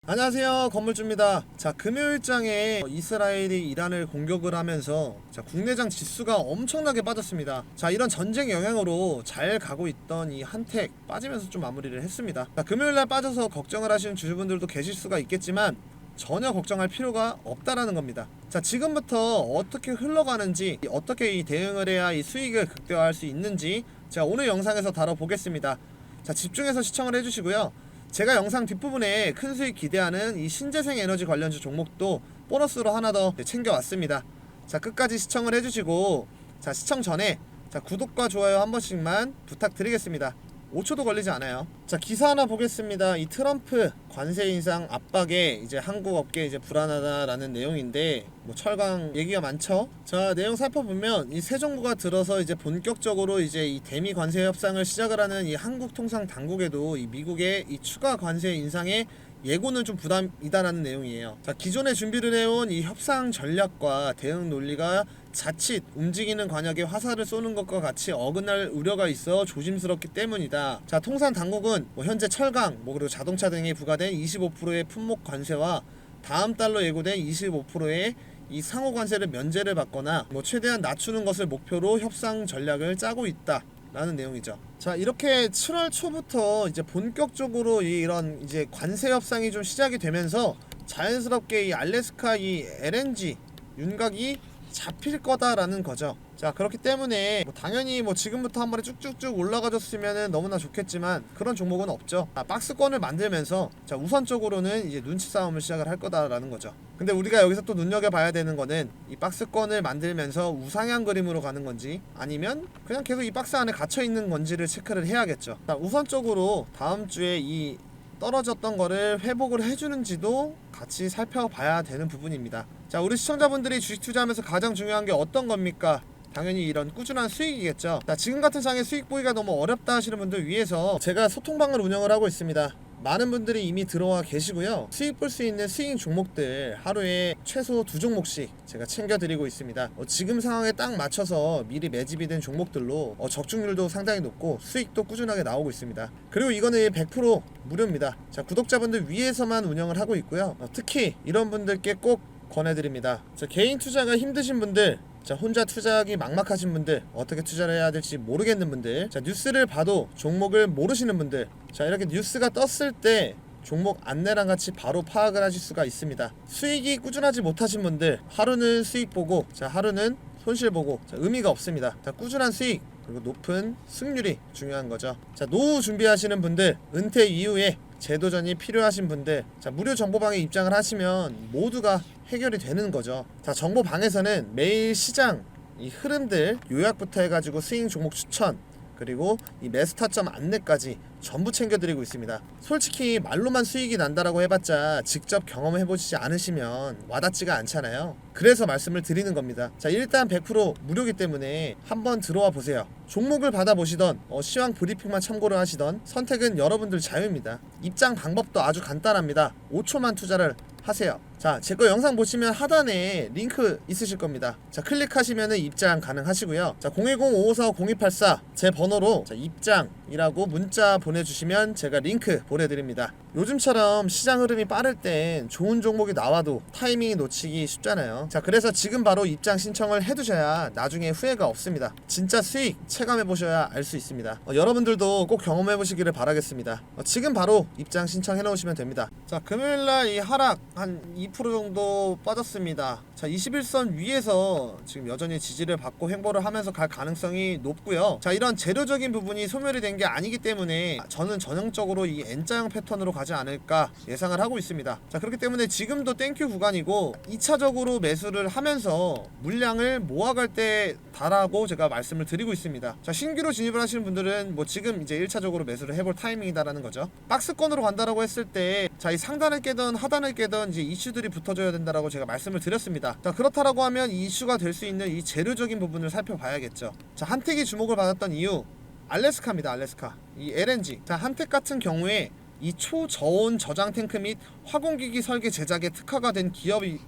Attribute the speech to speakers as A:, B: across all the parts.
A: 안녕하세요, 건물주입니다. 자, 금요일장에 이스라엘이 이란을 공격을 하면서 국내장 지수가 엄청나게 빠졌습니다. 자, 이런 전쟁 영향으로 잘 가고 있던 이 한택 빠지면서 좀 마무리를 했습니다. 자, 금요일날 빠져서 걱정을 하시는 주주분들도 계실 수가 있겠지만 전혀 걱정할 필요가 없다라는 겁니다. 자, 지금부터 어떻게 흘러가는지, 어떻게 이 대응을 해야 이 수익을 극대화할 수 있는지 제가 오늘 영상에서 다뤄보겠습니다. 자, 집중해서 시청을 해주시고요. 제가 영상 뒷부분에 큰 수익 기대하는 이 신재생 에너지 관련주 종목도 보너스로 하나 더 챙겨왔습니다. 자, 끝까지 시청을 해주시고, 자, 시청 전에 구독과 좋아요 한 번씩만 부탁드리겠습니다. 5초도 걸리지 않아요. 자, 기사 하나 보겠습니다. 이 트럼프 관세 인상 압박에 이제 한국 업계 이제 불안하다라는 내용인데, 뭐 철강 얘기가 많죠. 자, 내용 살펴보면 이 새 정부가 들어서 이제 본격적으로 이제 이 대미 관세 협상을 시작을 하는 이 한국 통상 당국에도 이 미국의 이 추가 관세 인상에 예고는 좀 부담이다라는 내용이에요. 자, 기존에 준비를 해온 이 협상 전략과 대응 논리가 자칫 움직이는 관역에 화살을 쏘는 것과 같이 어긋날 우려가 있어 조심스럽기 때문이다. 자, 통상 당국은 뭐 현재 철강, 그리고 자동차 등에 부과된 25%의 품목 관세와 다음 달로 예고된 25%의 이 상호 관세를 면제를 받거나 최대한 낮추는 것을 목표로 협상 전략을 짜고 있다 라는 내용이죠. 자, 이렇게 7월 초부터 이제 본격적으로 이런 이제 관세 협상이 좀 시작이 되면서 자연스럽게 이 알래스카 이 LNG 윤곽이 잡힐 거다라는 거죠. 자, 그렇기 때문에 당연히 지금부터 한 번에 쭉쭉쭉 올라가줬으면 너무나 좋겠지만 그런 종목은 없죠. 박스권을 만들면서 자, 우선적으로는 이제 눈치 싸움을 시작을 할 거다라는 거죠. 근데 우리가 여기서 또 눈여겨봐야 되는 거는 이 박스권을 만들면서 우상향 그림으로 가는 건지 아니면 그냥 계속 이 박스 안에 갇혀 있는 건지를 체크를 해야겠죠. 자, 우선적으로 다음 주에 이 떨어졌던 거를 회복을 해주는지도 같이 살펴봐야 되는 부분입니다. 자, 우리 시청자분들이 주식 투자하면서 가장 중요한 게 어떤 겁니까? 당연히 이런 꾸준한 수익이겠죠. 자, 지금 같은 상황에 수익 보기가 너무 어렵다 하시는 분들 위해서 제가 소통방을 운영을 하고 있습니다. 많은 분들이 이미 들어와 계시고요. 수익 볼 수 있는 수익 종목들 하루에 최소 2종목씩 제가 챙겨드리고 있습니다. 지금 상황에 딱 맞춰서 미리 매집이 된 종목들로 적중률도 상당히 높고 수익도 꾸준하게 나오고 있습니다. 그리고 이거는 100% 무료입니다. 자, 구독자분들 위해서만 운영을 하고 있고요. 특히 이런 분들께 꼭 권해드립니다. 자, 개인 투자가 힘드신 분들, 자, 혼자 투자하기 막막하신 분들, 어떻게 투자를 해야 될지 모르겠는 분들, 자, 뉴스를 봐도 종목을 모르시는 분들, 자, 이렇게 뉴스가 떴을 때 종목 안내랑 같이 바로 파악을 하실 수가 있습니다. 수익이 꾸준하지 못하신 분들, 하루는 수익 보고, 자, 하루는 손실 보고, 자, 의미가 없습니다. 자, 꾸준한 수익 그리고 높은 승률이 중요한 거죠. 자, 노후 준비하시는 분들, 은퇴 이후에 재도전이 필요하신 분들, 자, 무료 정보방에 입장을 하시면 모두가 해결이 되는 거죠. 자, 정보방에서는 매일 시장 이 흐름들 요약부터 해가지고 스윙 종목 추천, 그리고 이 매수 타점 안내까지 전부 챙겨드리고 있습니다. 솔직히 말로만 수익이 난다라고 해봤자 직접 경험해보시지 않으시면 와닿지가 않잖아요. 그래서 말씀을 드리는 겁니다. 자, 일단 100% 무료이기 때문에 한번 들어와 보세요. 종목을 받아보시던 시황 브리핑만 참고를 하시던 선택은 여러분들 자유입니다. 입장 방법도 아주 간단합니다. 5초만 투자를 하세요. 자, 제 거 영상 보시면 하단에 링크 있으실 겁니다. 자, 클릭하시면 입장 가능하시고요. 자, 010-5545-0284 제 번호로 자, 입장이라고 문자 보내주시면 제가 링크 보내드립니다. 요즘처럼 시장 흐름이 빠를 땐 좋은 종목이 나와도 타이밍이 놓치기 쉽잖아요. 자, 그래서 지금 바로 입장 신청을 해두셔야 나중에 후회가 없습니다. 진짜 수익 체감해보셔야 알 수 있습니다. 여러분들도 꼭 경험해보시기를 바라겠습니다. 지금 바로 입장 신청해 놓으시면 됩니다. 자, 금요일날 이 하락 한 2% 정도 빠졌습니다. 자, 21선 위에서 지금 여전히 지지를 받고 횡보를 하면서 갈 가능성이 높고요. 자, 이런 재료적인 부분이 소멸이 된 게 아니기 때문에 저는 전형적으로 이 N자형 패턴으로 가지 않을까 예상을 하고 있습니다. 자, 그렇기 때문에 지금도 땡큐 구간이고 2차적으로 매수를 하면서 물량을 모아갈 때 다라고 제가 말씀을 드리고 있습니다. 자, 신규로 진입을 하시는 분들은 지금 이제 1차적으로 매수를 해볼 타이밍이다라는 거죠. 박스권으로 간다라고 했을 때 자, 이 상단을 깨든 하단을 깨든 이제 이슈들이 붙어줘야 된다라고 제가 말씀을 드렸습니다. 자, 그렇다라고 하면 이 이슈가 될 수 있는 이 재료적인 부분을 살펴봐야겠죠. 자, 한택이 주목을 받았던 이유, 알래스카입니다. 알래스카 이 LNG. 자, 한택 같은 경우에 이 초저온 저장 탱크 및 화공기기 설계 제작에 특화가 된 기업이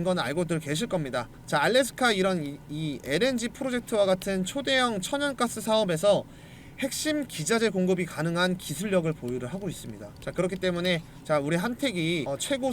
A: 건 알고들 계실 겁니다. 자, 알래스카 이런 이 LNG 프로젝트와 같은 초대형 천연가스 사업에서 핵심 기자재 공급이 가능한 기술력을 보유를 하고 있습니다. 자, 그렇기 때문에 자, 우리 한택이 최고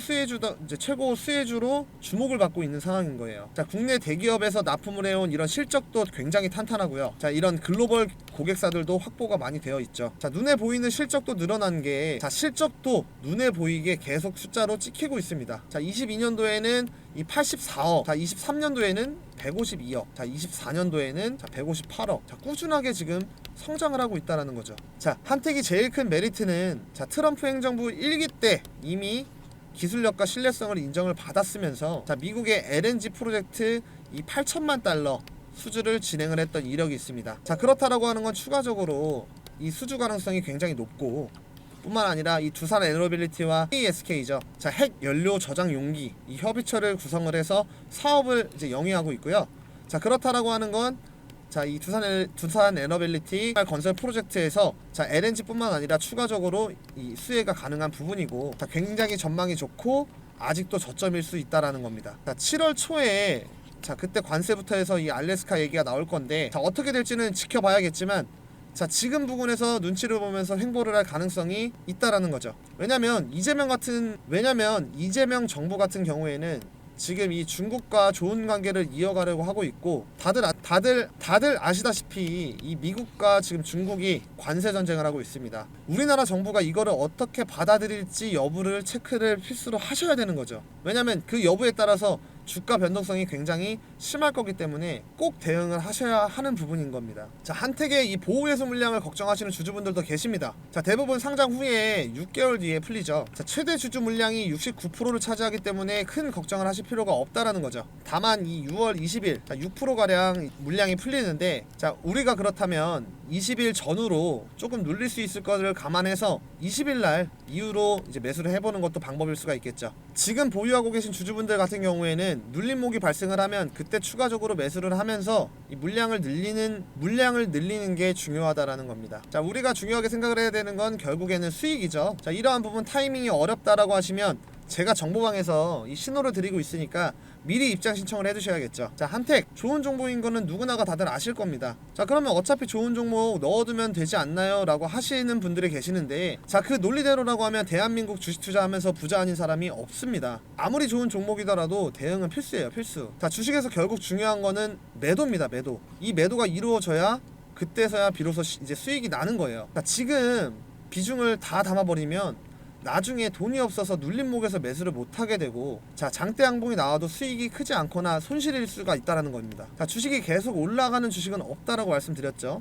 A: 수혜주로 주목을 받고 있는 상황인 거예요. 자, 국내 대기업에서 납품을 해온 이런 실적도 굉장히 탄탄하고요. 자, 이런 글로벌 고객사들도 확보가 많이 되어 있죠. 자, 눈에 보이는 실적도 늘어난 게, 자, 실적도 눈에 보이게 계속 숫자로 찍히고 있습니다. 자, 22년도에는 이 84억, 자, 23년도에는 152억, 자, 24년도에는 자, 158억. 자, 꾸준하게 지금 성장을 하고 있다는 거죠. 자, 한택이 제일 큰 메리트는, 자, 트럼프 행정부 1기 때 이미 기술력과 신뢰성을 인정을 받았으면서, 자, 미국의 LNG 프로젝트 이 8천만 달러 수주를 진행을 했던 이력이 있습니다. 자, 그렇다라고 하는 건 추가적으로 이 수주 가능성이 굉장히 높고, 뿐만 아니라 이 두산 에너빌리티와 KSK죠. 자, 핵 연료 저장 용기 이 협의체를 구성을 해서 사업을 이제 영위하고 있고요. 자, 그렇다라고 하는 건, 자, 이 두산 에너빌리티 건설 프로젝트에서, 자, LNG뿐만 아니라 추가적으로 이 수혜가 가능한 부분이고, 자, 굉장히 전망이 좋고 아직도 저점일 수 있다라는 겁니다. 자, 7월 초에, 자, 그때 관세부터 해서 이 알래스카 얘기가 나올 건데, 자, 어떻게 될지는 지켜봐야겠지만, 자, 지금 부분에서 눈치를 보면서 횡보를 할 가능성이 있다라는 거죠. 왜냐면 이재명 정부 같은 경우에는 지금 이 중국과 좋은 관계를 이어가려고 하고 있고, 다들 아시다시피 이 미국과 지금 중국이 관세 전쟁을 하고 있습니다. 우리나라 정부가 이거를 어떻게 받아들일지 여부를 체크를 필수로 하셔야 되는 거죠. 왜냐면 그 여부에 따라서 주가 변동성이 굉장히 심할 거기 때문에 꼭 대응을 하셔야 하는 부분인 겁니다. 자, 한택의 이 보호예수 물량을 걱정하시는 주주분들도 계십니다. 자, 대부분 상장 후에 6개월 뒤에 풀리죠. 자, 최대 주주 물량이 69%를 차지하기 때문에 큰 걱정을 하실 필요가 없다라는 거죠. 다만 이 6월 20일 6%가량 물량이 풀리는데, 자, 우리가 그렇다면 20일 전후로 조금 눌릴 수 있을 것을 감안해서 20일 날 이후로 이제 매수를 해보는 것도 방법일 수가 있겠죠. 지금 보유하고 계신 주주분들 같은 경우에는 눌림목이 발생을 하면 그때 추가적으로 매수를 하면서 이 물량을 늘리는 게 중요하다라는 겁니다. 자, 우리가 중요하게 생각을 해야 되는 건 결국에는 수익이죠. 자, 이러한 부분 타이밍이 어렵다라고 하시면 제가 정보방에서 이 신호를 드리고 있으니까 미리 입장 신청을 해두셔야겠죠. 자, 한택 좋은 정보인 거는 누구나가 다들 아실 겁니다. 자, 그러면 어차피 좋은 종목 넣어두면 되지 않나요? 라고 하시는 분들이 계시는데, 자, 그 논리대로라고 하면 대한민국 주식 투자하면서 부자 아닌 사람이 없습니다. 아무리 좋은 종목이더라도 대응은 필수예요, 필수. 자, 주식에서 결국 중요한 거는 매도입니다, 매도. 이 매도가 이루어져야 그때서야 비로소 이제 수익이 나는 거예요. 자, 지금 비중을 다 담아버리면 나중에 돈이 없어서 눌림목에서 매수를 못하게 되고, 자, 장대 양봉이 나와도 수익이 크지 않거나 손실일 수가 있다는 겁니다. 자, 주식이 계속 올라가는 주식은 없다라고 말씀드렸죠.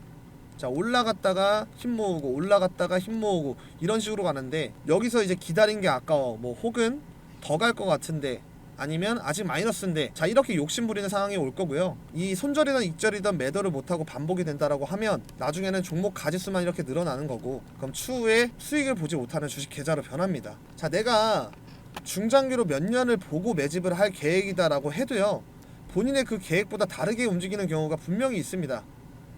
A: 자, 올라갔다가 힘 모으고 올라갔다가 힘 모으고 이런 식으로 가는데, 여기서 이제 기다린 게 아까워, 뭐 혹은 더 갈 것 같은데, 아니면 아직 마이너스인데, 자, 이렇게 욕심부리는 상황이 올 거고요. 이 손절이든 익절이든 매도를 못하고 반복이 된다라고 하면 나중에는 종목 가지수만 이렇게 늘어나는 거고, 그럼 추후에 수익을 보지 못하는 주식 계좌로 변합니다. 자, 내가 중장기로 몇 년을 보고 매집을 할 계획이다라고 해도요, 본인의 그 계획보다 다르게 움직이는 경우가 분명히 있습니다.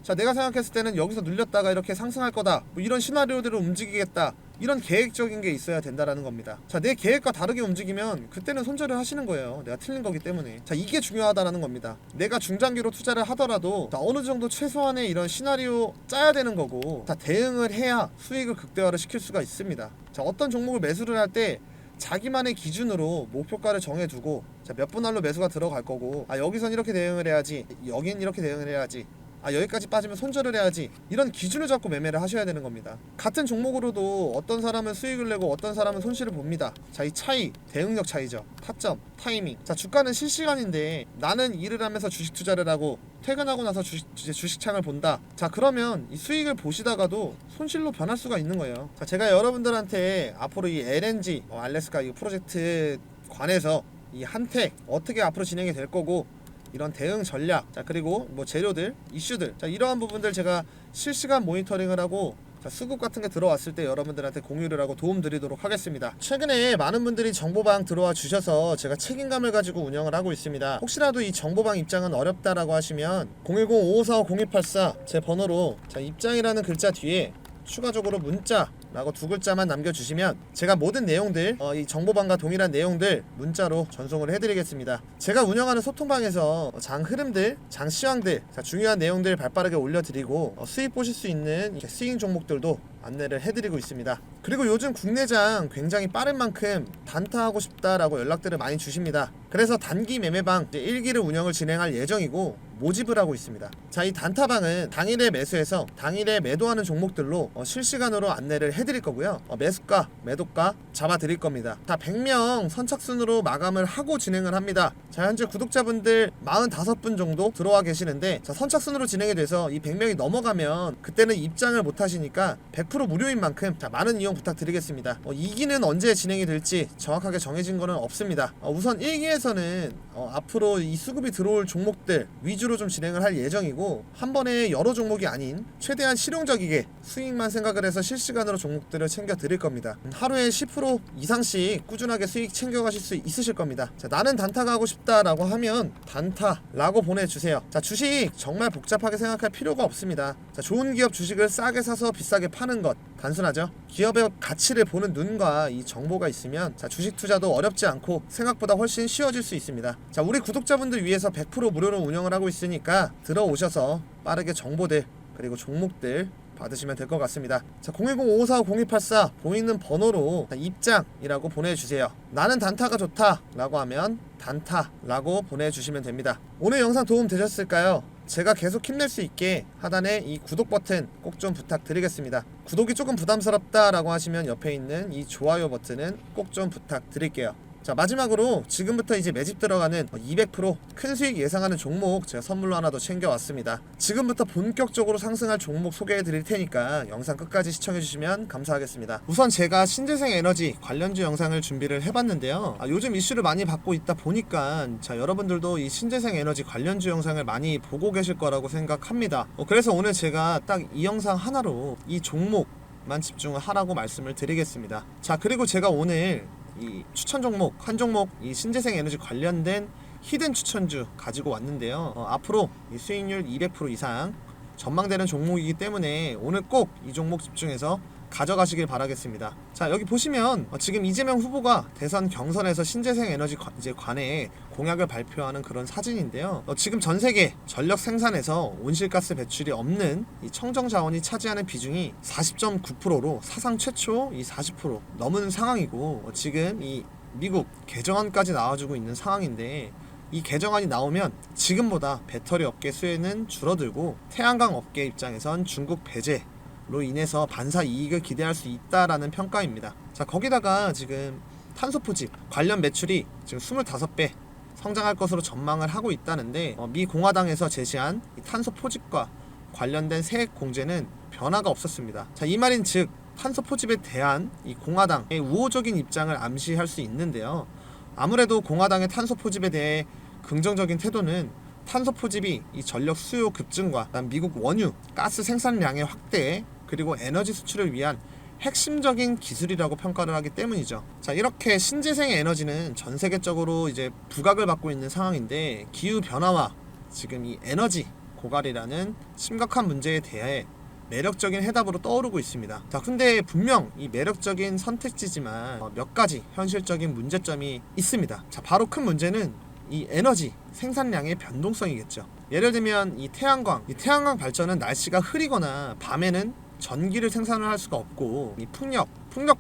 A: 자, 내가 생각했을 때는 여기서 눌렸다가 이렇게 상승할 거다, 뭐 이런 시나리오대로 움직이겠다, 이런 계획적인 게 있어야 된다라는 겁니다. 자, 내 계획과 다르게 움직이면 그때는 손절을 하시는 거예요. 내가 틀린 거기 때문에. 자, 이게 중요하다라는 겁니다. 내가 중장기로 투자를 하더라도, 자, 어느 정도 최소한의 이런 시나리오 짜야 되는 거고, 자, 대응을 해야 수익을 극대화를 시킬 수가 있습니다. 자, 어떤 종목을 매수를 할 때 자기만의 기준으로 목표가를 정해두고, 자, 몇 분 할로 매수가 들어갈 거고, 아, 여기선 이렇게 대응을 해야지, 여긴 이렇게 대응을 해야지, 아, 여기까지 빠지면 손절을 해야지, 이런 기준을 잡고 매매를 하셔야 되는 겁니다. 같은 종목으로도 어떤 사람은 수익을 내고 어떤 사람은 손실을 봅니다. 자, 이 차이, 대응력 차이죠. 타점, 타이밍. 자, 주가는 실시간인데 나는 일을 하면서 주식 투자를 하고 퇴근하고 나서 주식창을 본다. 자, 그러면 이 수익을 보시다가도 손실로 변할 수가 있는 거예요. 자, 제가 여러분들한테 앞으로 이 LNG 알래스카 이 프로젝트 관해서 이 한택 어떻게 앞으로 진행이 될 거고, 이런 대응 전략, 자, 그리고 뭐 재료들, 이슈들, 자, 이러한 부분들 제가 실시간 모니터링을 하고, 자, 수급 같은 게 들어왔을 때 여러분들한테 공유를 하고 도움 드리도록 하겠습니다. 최근에 많은 분들이 정보방 들어와 주셔서 제가 책임감을 가지고 운영을 하고 있습니다. 혹시라도 이 정보방 입장은 어렵다라고 하시면 010-5545-0284 제 번호로, 자, 입장이라는 글자 뒤에 추가적으로 문자라고 두 글자만 남겨주시면 제가 모든 내용들 이 정보방과 동일한 내용들 문자로 전송을 해드리겠습니다. 제가 운영하는 소통방에서 장 흐름들, 장 시황들, 중요한 내용들 발빠르게 올려드리고 수익 보실 수 있는 스윙 종목들도 안내를 해드리고 있습니다. 그리고 요즘 국내장 굉장히 빠른 만큼 단타하고 싶다라고 연락들을 많이 주십니다. 그래서 단기 매매방 1기를 운영을 진행할 예정이고 모집을 하고 있습니다. 자, 이 단타방은 당일에 매수해서 당일에 매도하는 종목들로 실시간으로 안내를 해드릴 거고요. 매수가, 매도가 잡아드릴 겁니다. 자, 100명 선착순으로 마감을 하고 진행을 합니다. 자, 현재 구독자분들 45분 정도 들어와 계시는데, 자, 선착순으로 진행이 돼서 이 100명이 넘어가면 그때는 입장을 못 하시니까 100% 무료인 만큼 자, 많은 이용 부탁드리겠습니다. 2기는 언제 진행이 될지 정확하게 정해진 거는 없습니다. 우선 1기에서는 앞으로 이 수급이 들어올 종목들 위주로 좀 진행을 할 예정이고, 한 번에 여러 종목이 아닌 최대한 실용적이게 수익만 생각을 해서 실시간으로 종목들을 챙겨 드릴 겁니다. 하루에 10% 이상씩 꾸준하게 수익 챙겨가실 수 있으실 겁니다. 자, 나는 단타가 하고 싶다라고 하면 단타라고 보내주세요. 자, 주식 정말 복잡하게 생각할 필요가 없습니다. 자, 좋은 기업 주식을 싸게 사서 비싸게 파는 것 단순하죠. 기업의 가치를 보는 눈과 이 정보가 있으면 자, 주식 투자도 어렵지 않고 생각보다 훨씬 쉬워질 수 있습니다. 자, 우리 구독자분들 위해서 100% 무료로 운영을 하고 있으니까 들어오셔서 빠르게 정보들 그리고 종목들 받으시면 될 것 같습니다. 자, 010-5545-0284 보이는 번호로 입장이라고 보내주세요. 나는 단타가 좋다 라고 하면 단타라고 보내주시면 됩니다. 오늘 영상 도움 되셨을까요? 제가 계속 힘낼 수 있게 하단에 이 구독 버튼 꼭 좀 부탁드리겠습니다. 구독이 조금 부담스럽다 라고 하시면 옆에 있는 이 좋아요 버튼은 꼭 좀 부탁드릴게요. 자, 마지막으로 지금부터 이제 매집 들어가는 200% 큰 수익 예상하는 종목 제가 선물로 하나 더 챙겨왔습니다. 지금부터 본격적으로 상승할 종목 소개해 드릴 테니까 영상 끝까지 시청해 주시면 감사하겠습니다. 우선 제가 신재생 에너지 관련주 영상을 준비를 해봤는데요. 요즘 이슈를 많이 받고 있다 보니까 자, 여러분들도 이 신재생 에너지 관련주 영상을 많이 보고 계실 거라고 생각합니다. 그래서 오늘 제가 딱 이 영상 하나로 이 종목만 집중을 하라고 말씀을 드리겠습니다. 자, 그리고 제가 오늘 이 추천 종목 한 종목 이 신재생 에너지 관련된 히든 추천주 가지고 왔는데요. 앞으로 이 수익률 200% 이상 전망되는 종목이기 때문에 오늘 꼭 이 종목 집중해서 가져가시길 바라겠습니다. 자, 여기 보시면 지금 이재명 후보가 대선 경선에서 신재생 에너지 관에 공약을 발표하는 그런 사진인데요. 지금 전 세계 전력 생산에서 온실가스 배출이 없는 이 청정 자원이 차지하는 비중이 40.9%로 사상 최초 이 40% 넘은 상황이고, 지금 이 미국 개정안까지 나와주고 있는 상황인데, 이 개정안이 나오면 지금보다 배터리 업계 수혜는 줄어들고 태양광 업계 입장에선 중국 배제로 인해서 반사 이익을 기대할 수 있다라는 평가입니다. 자, 거기다가 지금 탄소 포집 관련 매출이 지금 25배 성장할 것으로 전망을 하고 있다는데, 미 공화당에서 제시한 이 탄소 포집과 관련된 세액 공제는 변화가 없었습니다. 자, 이 말인 즉 탄소 포집에 대한 이 공화당의 우호적인 입장을 암시할 수 있는데요. 아무래도 공화당의 탄소 포집에 대해 긍정적인 태도는 탄소 포집이 이 전력 수요 급증과 미국 원유 가스 생산량의 확대 그리고 에너지 수출을 위한 핵심적인 기술이라고 평가를 하기 때문이죠. 자, 이렇게 신재생 에너지는 전 세계적으로 이제 부각을 받고 있는 상황인데, 기후 변화와 지금 이 에너지 고갈이라는 심각한 문제에 대해 매력적인 해답으로 떠오르고 있습니다. 자, 근데 분명 이 매력적인 선택지지만 몇 가지 현실적인 문제점이 있습니다. 자, 바로 큰 문제는 이 에너지 생산량의 변동성이겠죠. 예를 들면 이 태양광 발전은 날씨가 흐리거나 밤에는 전기를 생산을 할 수가 없고, 이 풍력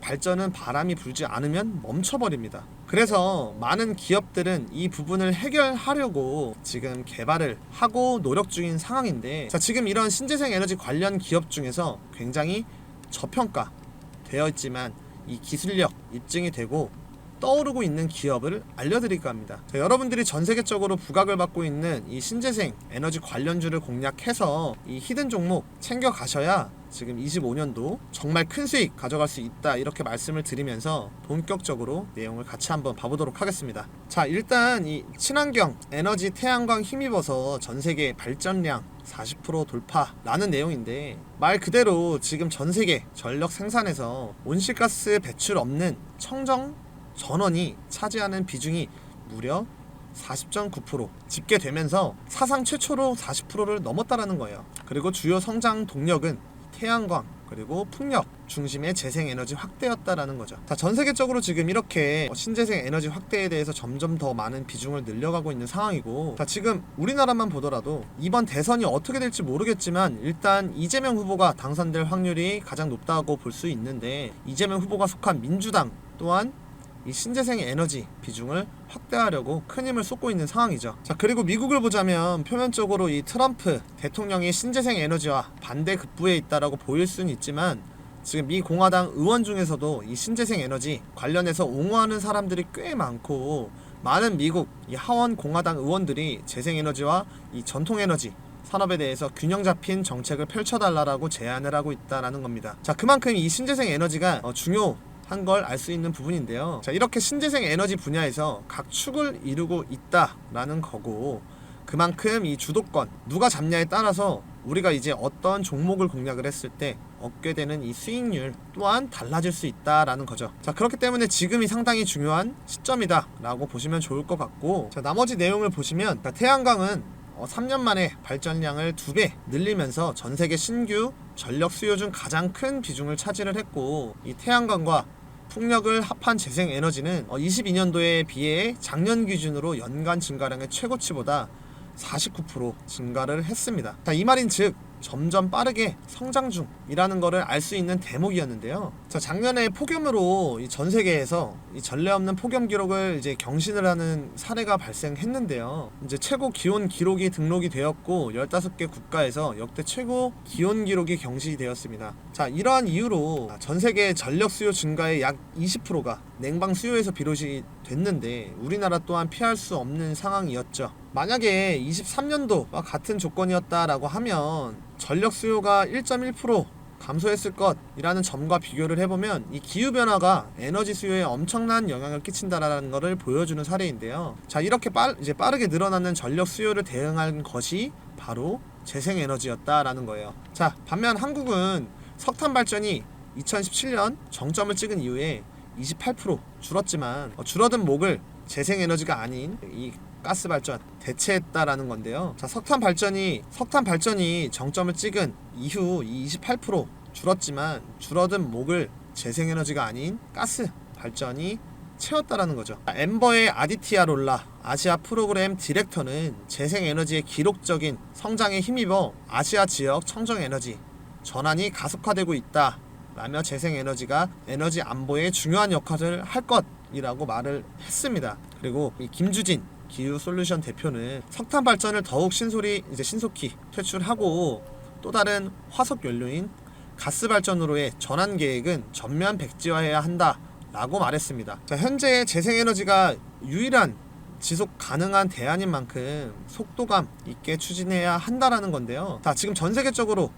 A: 발전은 바람이 불지 않으면 멈춰버립니다. 그래서 많은 기업들은 이 부분을 해결하려고 지금 개발을 하고 노력 중인 상황인데, 자, 지금 이런 신재생 에너지 관련 기업 중에서 굉장히 저평가 되어 있지만 이 기술력 입증이 되고 떠오르고 있는 기업을 알려드릴까 합니다. 자, 여러분들이 전 세계적으로 부각을 받고 있는 이 신재생 에너지 관련주를 공략해서 이 히든 종목 챙겨 가셔야 지금 25년도 정말 큰 수익 가져갈 수 있다, 이렇게 말씀을 드리면서 본격적으로 내용을 같이 한번 봐보도록 하겠습니다. 자, 일단 이 친환경 에너지 태양광 힘입어서 전 세계 발전량 40% 돌파라는 내용인데, 말 그대로 지금 전 세계 전력 생산에서 온실가스 배출 없는 청정 전원이 차지하는 비중이 무려 40.9% 집계되면서 사상 최초로 40%를 넘었다라는 거예요. 그리고 주요 성장 동력은 태양광 그리고 풍력 중심의 재생에너지 확대였다라는 거죠. 자, 전 세계적으로 지금 이렇게 신재생 에너지 확대에 대해서 점점 더 많은 비중을 늘려가고 있는 상황이고, 자, 지금 우리나라만 보더라도 이번 대선이 어떻게 될지 모르겠지만 일단 이재명 후보가 당선될 확률이 가장 높다고 볼 수 있는데, 이재명 후보가 속한 민주당 또한 이 신재생 에너지 비중을 확대하려고 큰 힘을 쏟고 있는 상황이죠. 자, 그리고 미국을 보자면 표면적으로 이 트럼프 대통령이 신재생 에너지와 반대 급부에 있다라고 보일 수는 있지만, 지금 미 공화당 의원 중에서도 이 신재생 에너지 관련해서 옹호하는 사람들이 꽤 많고, 많은 미국 이 하원 공화당 의원들이 재생에너지와 이 전통에너지 산업에 대해서 균형 잡힌 정책을 펼쳐달라고 제안을 하고 있다는 겁니다. 자, 그만큼 이 신재생 에너지가 중요한 걸 알 수 있는 부분인데요. 자, 이렇게 신재생 에너지 분야에서 각 축을 이루고 있다라는 거고, 그만큼 이 주도권 누가 잡냐에 따라서 우리가 이제 어떤 종목을 공략을 했을 때 얻게 되는 이 수익률 또한 달라질 수 있다라는 거죠. 자, 그렇기 때문에 지금이 상당히 중요한 시점이다 라고 보시면 좋을 것 같고, 자, 나머지 내용을 보시면, 태양광은 3년 만에 발전량을 2배 늘리면서 전세계 신규 전력 수요 중 가장 큰 비중을 차지를 했고, 이 태양광과 풍력을 합한 재생에너지는 22년도에 비해 작년 기준으로 연간 증가량의 최고치보다 49% 증가를 했습니다. 자, 이 말인즉 점점 빠르게 성장 중이라는 것을 알 수 있는 대목이었는데요. 자, 작년에 폭염으로 전 세계에서 이 전례 없는 폭염 기록을 이제 경신을 하는 사례가 발생했는데요. 이제 최고 기온 기록이 등록이 되었고 15개 국가에서 역대 최고 기온 기록이 경신이 되었습니다. 자, 이러한 이유로 전 세계 전력 수요 증가의 약 20%가 냉방 수요에서 비롯이 됐는데, 우리나라 또한 피할 수 없는 상황이었죠. 만약에 23년도와 같은 조건이었다라고 하면 전력 수요가 1.1% 감소했을 것이라는 점과 비교를 해보면 이 기후변화가 에너지 수요에 엄청난 영향을 끼친다라는 것을 보여주는 사례인데요. 자, 이렇게 빠르게 늘어나는 전력 수요를 대응한 것이 바로 재생에너지였다라는 거예요. 자, 반면 한국은 석탄 발전이 2017년 정점을 찍은 이후에 28% 줄었지만 줄어든 목을 재생에너지가 아닌 이 가스 발전 대체했다라는 건데요. 자, 석탄 발전이 정점을 찍은 이후 28% 줄었지만 줄어든 목을 재생에너지가 아닌 가스 발전이 채웠다라는 거죠. 엠버의 아디티아 롤라 아시아 프로그램 디렉터는 재생에너지의 기록적인 성장에 힘입어 아시아 지역 청정에너지 전환이 가속화되고 있다 라며 재생에너지가 에너지 안보에 중요한 역할을 할 것이라고 말을 했습니다. 그리고 이 김주진 기후솔루션 대표는 석탄 발전을 더욱 신속히 퇴출하고 또 다른 화석 연료인 가스 발전으로의 전환 계획은 전면 백지화해야 한다라고 말했습니다. 자, 현재 재생에너지가 유일한 지속 가능한 대안인 만큼 속도감 있게 추진해야 한다라는 건데요. 자, 지금 전 세계적으로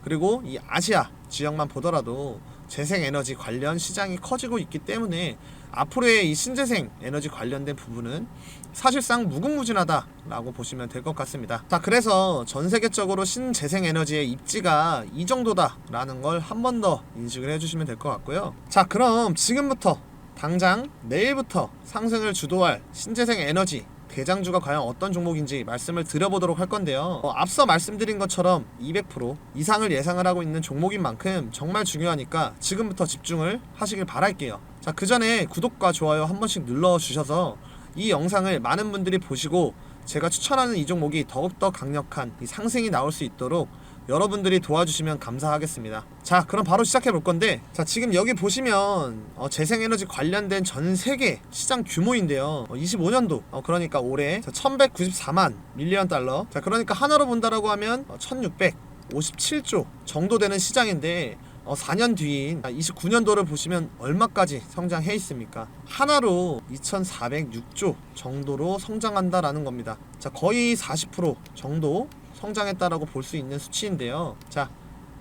A: 그리고 이 아시아 지역만 보더라도 재생에너지 관련 시장이 커지고 있기 때문에 앞으로의 이 신재생 에너지 관련된 부분은 사실상 무궁무진하다라고 보시면 될 것 같습니다. 자, 그래서 전 세계적으로 신재생 에너지의 입지가 이 정도다라는 걸 한 번 더 인식을 해주시면 될 것 같고요. 자, 그럼 지금부터 당장 내일부터 상승을 주도할 신재생 에너지 대장주가 과연 어떤 종목인지 말씀을 드려보도록 할 건데요. 앞서 말씀드린 것처럼 200% 이상을 예상을 하고 있는 종목인 만큼 정말 중요하니까 지금부터 집중을 하시길 바랄게요. 자, 그 전에 구독과 좋아요 한 번씩 눌러주셔서 이 영상을 많은 분들이 보시고 제가 추천하는 이 종목이 더욱더 강력한 이 상승이 나올 수 있도록 여러분들이 도와주시면 감사하겠습니다. 자, 그럼 바로 시작해 볼 건데, 자, 지금 여기 보시면 재생에너지 관련된 전 세계 시장 규모인데요. 25년도 그러니까 올해 1194만 밀리언 달러. 자, 그러니까 하나로 본다라고 하면 1657조 정도 되는 시장인데 4년 뒤인 29년도를 보시면 얼마까지 성장해 있습니까? 하나로 2406조 정도로 성장한다라는 겁니다. 자, 거의 40% 정도 성장했다라고 볼 수 있는 수치인데요. 자,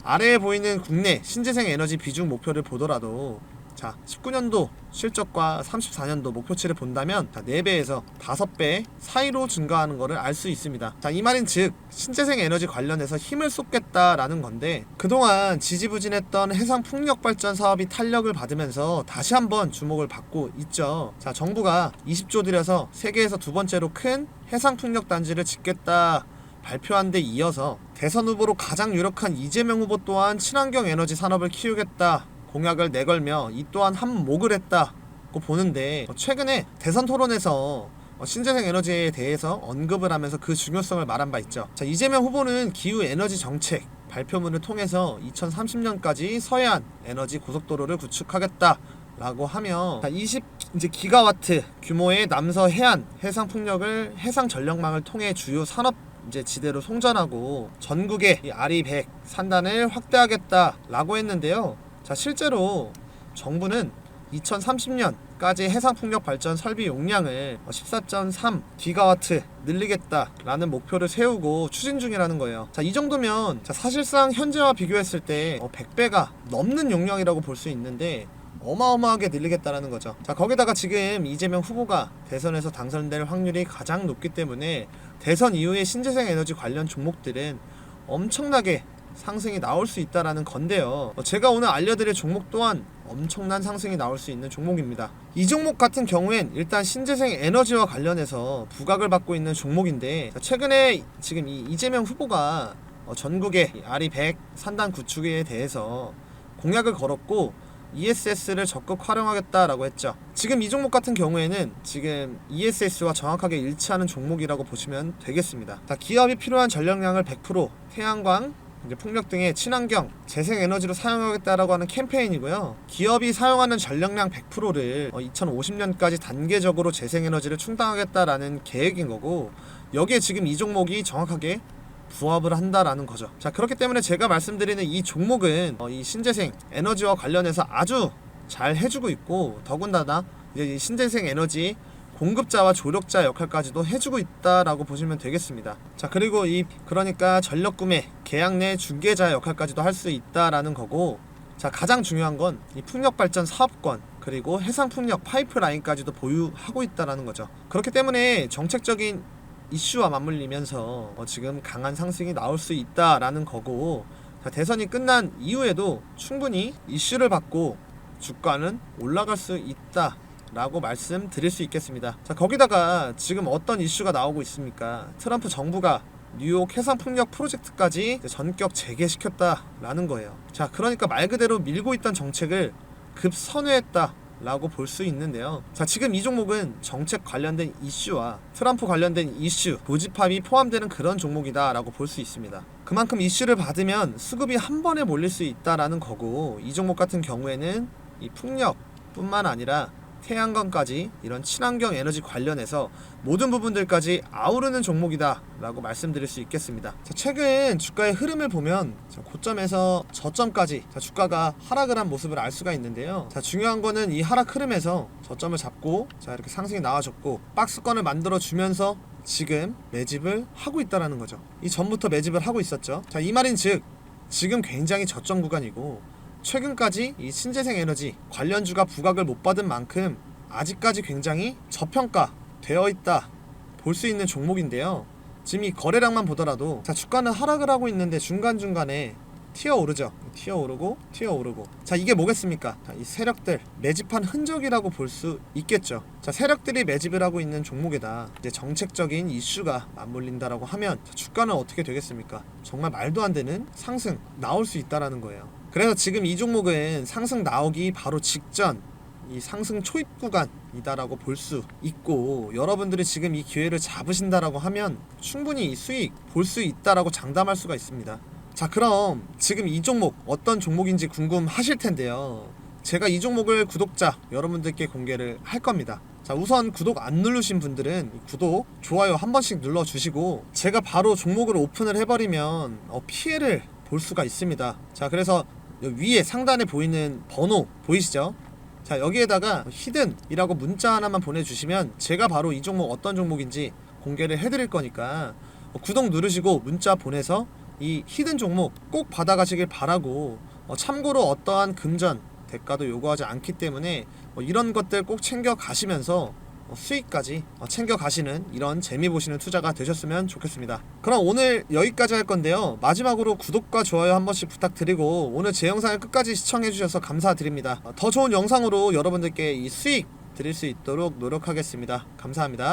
A: 아래에 보이는 국내 신재생 에너지 비중 목표를 보더라도, 자, 19년도 실적과 34년도 목표치를 본다면 4배에서 5배 사이로 증가하는 것을 알 수 있습니다. 자, 이 말인 즉 신재생 에너지 관련해서 힘을 쏟겠다라는 건데, 그동안 지지부진했던 해상 풍력 발전 사업이 탄력을 받으면서 다시 한번 주목을 받고 있죠. 자, 정부가 20조 들여서 세계에서 두 번째로 큰 해상 풍력 단지를 짓겠다 발표한 데 이어서 대선 후보로 가장 유력한 이재명 후보 또한 친환경 에너지 산업을 키우겠다 공약을 내걸며 이 또한 한몫을 했다고 보는데, 최근에 대선 토론에서 신재생 에너지에 대해서 언급을 하면서 그 중요성을 말한 바 있죠. 자, 이재명 후보는 기후 에너지 정책 발표문을 통해서 2030년까지 서해안 에너지 고속도로를 구축하겠다 라고 하며 20기가와트 규모의 남서 해안 해상 풍력을 해상 전력망을 통해 주요 산업 지대로 송전하고 전국의 RE100 산단을 확대하겠다라고 했는데요. 자, 실제로 정부는 2030년까지 해상풍력 발전 설비 용량을 14.3기가와트 늘리겠다라는 목표를 세우고 추진 중이라는 거예요. 자, 이 정도면 사실상 현재와 비교했을 때 100배가 넘는 용량이라고 볼 수 있는데 어마어마하게 늘리겠다라는 거죠. 자, 거기다가 지금 이재명 후보가 대선에서 당선될 확률이 가장 높기 때문에 대선 이후에 신재생 에너지 관련 종목들은 엄청나게 상승이 나올 수 있다라는 건데요. 제가 오늘 알려드릴 종목 또한 엄청난 상승이 나올 수 있는 종목입니다. 이 종목 같은 경우엔 일단 신재생 에너지와 관련해서 부각을 받고 있는 종목인데, 최근에 지금 이 이재명 후보가 전국의 RE100 산단 구축에 대해서 공약을 걸었고 ESS를 적극 활용하겠다라고 했죠. 지금 이 종목 같은 경우에는 지금 ESS와 정확하게 일치하는 종목이라고 보시면 되겠습니다. 기업이 필요한 전력량을 100% 태양광, 풍력 등의 친환경 재생에너지로 사용하겠다라고 하는 캠페인이고요. 기업이 사용하는 전력량 100%를 2050년까지 단계적으로 재생에너지를 충당하겠다라는 계획인 거고, 여기에 지금 이 종목이 정확하게 부합을 한다라는 거죠. 자, 그렇기 때문에 제가 말씀드리는 이 종목은 이 신재생 에너지와 관련해서 아주 잘 해주고 있고, 더군다나 이제 이 신재생 에너지 공급자와 조력자 역할까지도 해주고 있다라고 보시면 되겠습니다. 자, 그리고 그러니까 전력 구매 계약 내 중개자 역할까지도 할 수 있다라는 거고, 자, 가장 중요한 건 이 풍력 발전 사업권 그리고 해상 풍력 파이프라인까지도 보유하고 있다라는 거죠. 그렇기 때문에 정책적인 이슈와 맞물리면서 지금 강한 상승이 나올 수 있다라는 거고, 자, 대선이 끝난 이후에도 충분히 이슈를 받고 주가는 올라갈 수 있다 라고 말씀드릴 수 있겠습니다. 자, 거기다가 지금 어떤 이슈가 나오고 있습니까? 트럼프 정부가 뉴욕 해상풍력 프로젝트까지 전격 재개시켰다라는 거예요. 자, 그러니까 말 그대로 밀고 있던 정책을 급선회했다 라고 볼 수 있는데요. 자, 지금 이 종목은 정책 관련된 이슈와 트럼프 관련된 이슈 고집합이 포함되는 그런 종목이다 라고 볼 수 있습니다. 그만큼 이슈를 받으면 수급이 한 번에 몰릴 수 있다라는 거고, 이 종목 같은 경우에는 이 풍력 뿐만 아니라 태양광까지 이런 친환경 에너지 관련해서 모든 부분들까지 아우르는 종목이다 라고 말씀드릴 수 있겠습니다. 자, 최근 주가의 흐름을 보면 고점에서 저점까지 주가가 하락을 한 모습을 알 수가 있는데요. 자, 중요한 거는 이 하락 흐름에서 저점을 잡고 이렇게 상승이 나와줬고 박스권을 만들어 주면서 지금 매집을 하고 있다라는 거죠. 이 전부터 매집을 하고 있었죠. 자, 이 말인 즉 지금 굉장히 저점 구간이고, 최근까지 이 신재생 에너지 관련주가 부각을 못 받은 만큼 아직까지 굉장히 저평가 되어 있다 볼 수 있는 종목인데요. 지금 이 거래량만 보더라도 주가는 하락을 하고 있는데 중간중간에 튀어오르죠. 튀어오르고. 자, 이게 뭐겠습니까? 이 세력들 매집한 흔적이라고 볼 수 있겠죠. 자, 세력들이 매집을 하고 있는 종목에다 이제 정책적인 이슈가 맞물린다라고 하면 주가는 어떻게 되겠습니까? 정말 말도 안 되는 상승 나올 수 있다라는 거예요. 그래서 지금 이 종목은 상승 나오기 바로 직전 이 상승 초입 구간이다라고 볼 수 있고, 여러분들이 지금 이 기회를 잡으신다라고 하면 충분히 이 수익 볼 수 있다라고 장담할 수가 있습니다. 자, 그럼 지금 이 종목 어떤 종목인지 궁금하실 텐데요. 제가 이 종목을 구독자 여러분들께 공개를 할 겁니다. 자, 우선 구독 안 누르신 분들은 구독, 좋아요 한 번씩 눌러주시고, 제가 바로 종목을 오픈을 해버리면 피해를 볼 수가 있습니다. 자, 그래서 위에 상단에 보이는 번호 보이시죠? 자, 여기에다가 히든이라고 문자 하나만 보내주시면 제가 바로 이 종목 어떤 종목인지 공개를 해드릴 거니까 구독 누르시고 문자 보내서 이 히든 종목 꼭 받아가시길 바라고, 참고로 어떠한 금전 대가도 요구하지 않기 때문에 이런 것들 꼭 챙겨 가시면서 수익까지 챙겨 가시는 이런 재미 보시는 투자가 되셨으면 좋겠습니다. 그럼 오늘 여기까지 할 건데요. 마지막으로 구독과 좋아요 한 번씩 부탁드리고, 오늘 제 영상을 끝까지 시청해 주셔서 감사드립니다. 더 좋은 영상으로 여러분들께 이 수익 드릴 수 있도록 노력하겠습니다. 감사합니다.